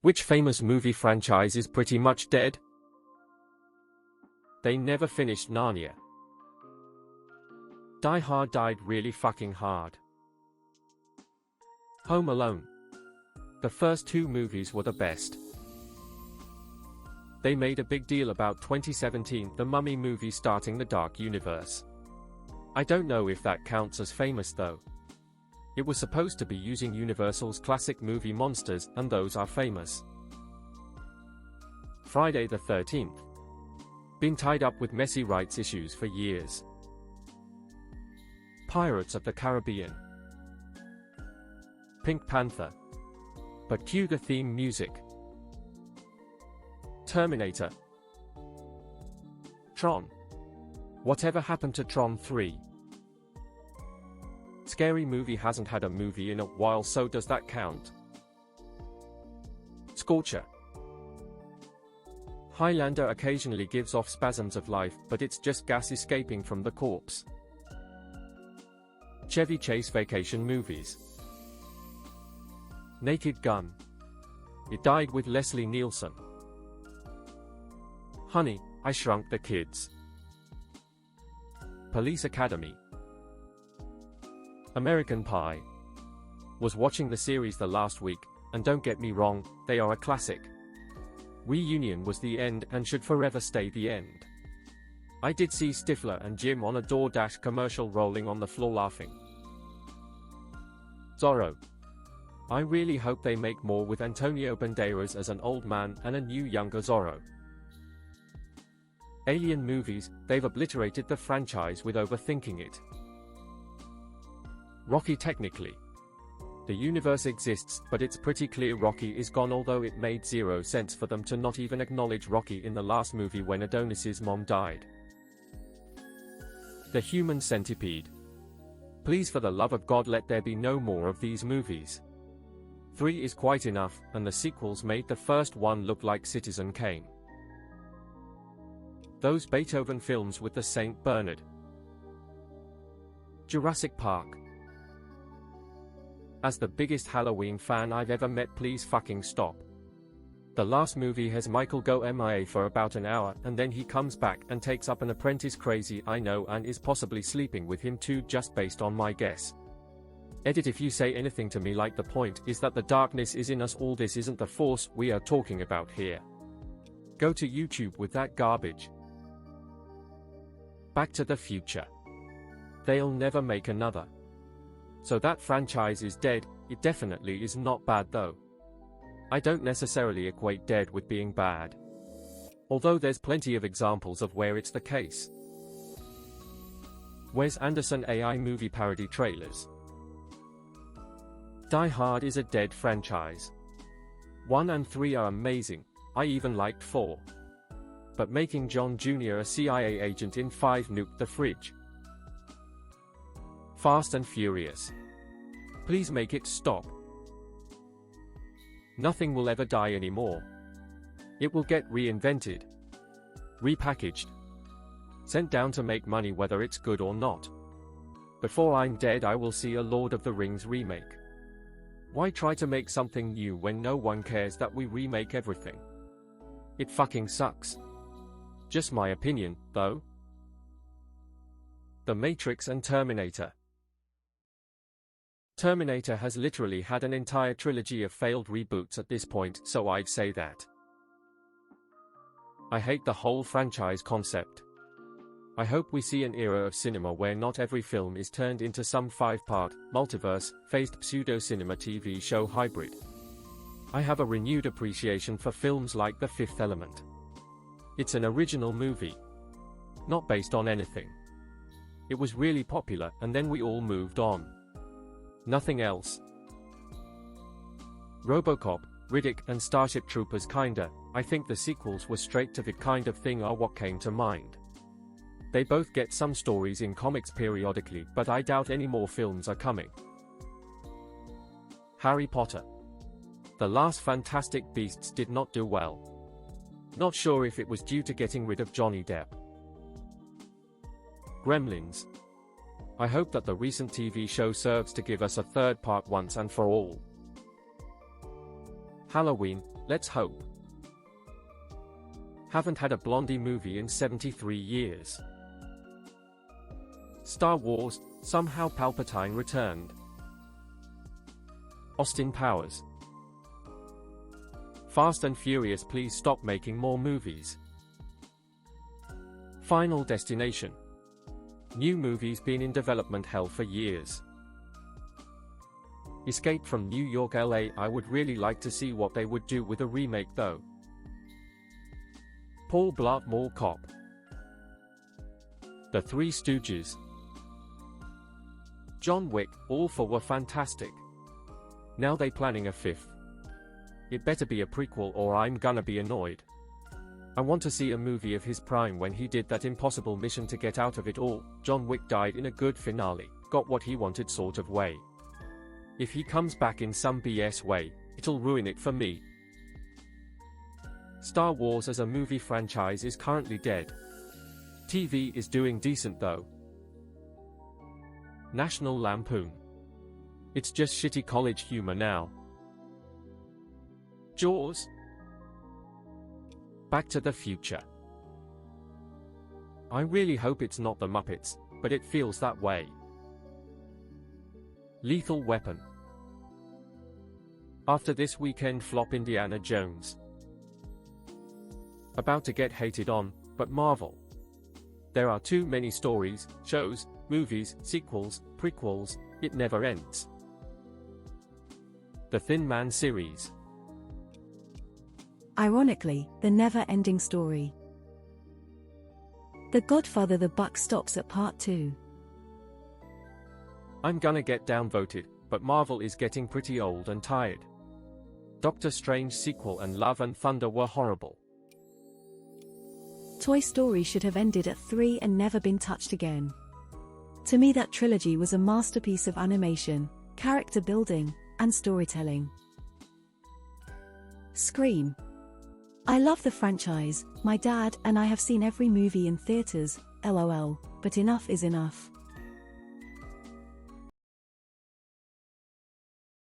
Which famous movie franchise is pretty much dead? They never finished Narnia. Die Hard died really fucking hard. Home Alone. The first two movies were the best. They made a big deal about 2017, the Mummy movie starting the Dark Universe. I don't know if that counts as famous though. It was supposed to be using Universal's classic movie monsters, and those are famous. Friday the 13th. Been tied up with messy rights issues for years. Pirates of the Caribbean. Pink Panther. But Cougar theme music. Terminator. Tron. Whatever happened to Tron 3? Scary Movie hasn't had a movie in a while, so does that count? Scorcher. Highlander occasionally gives off spasms of life, but it's just gas escaping from the corpse. Chevy Chase vacation movies. Naked Gun. It died with Leslie Nielsen. Honey, I Shrunk the Kids. Police Academy. American Pie. Was watching the series the last week, and don't get me wrong, they are a classic. Reunion was the end and should forever stay the end. I did see Stifler and Jim on a DoorDash commercial rolling on the floor laughing. Zorro. I really hope they make more with Antonio Banderas as an old man and a new younger Zorro. Alien movies, they've obliterated the franchise with overthinking it. Rocky. Technically, the universe exists, but it's pretty clear Rocky is gone, although it made zero sense for them to not even acknowledge Rocky in the last movie when Adonis's mom died. The Human Centipede. Please, for the love of God, let there be no more of these movies. 3 is quite enough, and the sequels made the first one look like Citizen Kane. Those Beethoven films with the St. Bernard. Jurassic Park. As the biggest Halloween fan I've ever met, please fucking stop. The last movie has Michael go MIA for about an hour, and then he comes back and takes up an apprentice. Crazy, I know, and is possibly sleeping with him too, just based on my guess. Edit if you say anything to me like the point is that the darkness is in us all. This isn't the Force we are talking about here. Go to YouTube with that garbage. Back to the Future. They'll never make another. So that franchise is dead. It definitely is not bad though. I don't necessarily equate dead with being bad, although there's plenty of examples of where it's the case. Wes Anderson AI movie parody trailers. Die Hard is a dead franchise. 1 and 3 are amazing, I even liked 4. But making John Jr. a CIA agent in 5 nuked the fridge. Fast and Furious. Please make it stop. Nothing will ever die anymore. It will get reinvented, repackaged, sent down to make money whether it's good or not. Before I'm dead, I will see a Lord of the Rings remake. Why try to make something new when no one cares that we remake everything? It fucking sucks. Just my opinion, though. The Matrix and Terminator. Terminator has literally had an entire trilogy of failed reboots at this point, so I'd say that. I hate the whole franchise concept. I hope we see an era of cinema where not every film is turned into some 5-part, multiverse-phased pseudo-cinema TV show hybrid. I have a renewed appreciation for films like The Fifth Element. It's an original movie, not based on anything. It was really popular, and then we all moved on. Nothing else. RoboCop, Riddick, and Starship Troopers kinda. I think the sequels were straight to the kind of thing are what came to mind. They both get some stories in comics periodically, but I doubt any more films are coming. Harry Potter. The last Fantastic Beasts did not do well. Not sure if it was due to getting rid of Johnny Depp. Gremlins. I hope that the recent TV show serves to give us a third part once and for all. Halloween, let's hope. Haven't had a Blondie movie in 73 years. Star Wars, somehow Palpatine returned. Austin Powers. Fast and Furious, please stop making more movies. Final Destination. New movies been in development hell for years. Escape from New York LA, I would really like to see what they would do with a remake though. Paul Blart Mall Cop. The Three Stooges. John Wick, all four were fantastic. Now they planning a fifth. It better be a prequel or I'm gonna be annoyed. I want to see a movie of his prime when he did that impossible mission to get out of it all. John Wick died in a good finale, got what he wanted sort of way. If he comes back in some BS way, it'll ruin it for me. Star Wars as a movie franchise is currently dead. TV is doing decent though. National Lampoon. It's just shitty college humor now. Jaws. Back to the Future. I really hope it's not the Muppets, but it feels that way. Lethal Weapon. After this weekend flop Indiana Jones. About to get hated on, but Marvel. There are too many stories, shows, movies, sequels, prequels, it never ends. The Thin Man series. Ironically, the never-ending story. The Godfather, the buck stops at part 2. I'm gonna get downvoted, but Marvel is getting pretty old and tired. Doctor Strange sequel and Love and Thunder were horrible. Toy Story should have ended at 3 and never been touched again. To me, that trilogy was a masterpiece of animation, character building, and storytelling. Scream. I love the franchise, my dad and I have seen every movie in theaters, LOL, but enough is enough.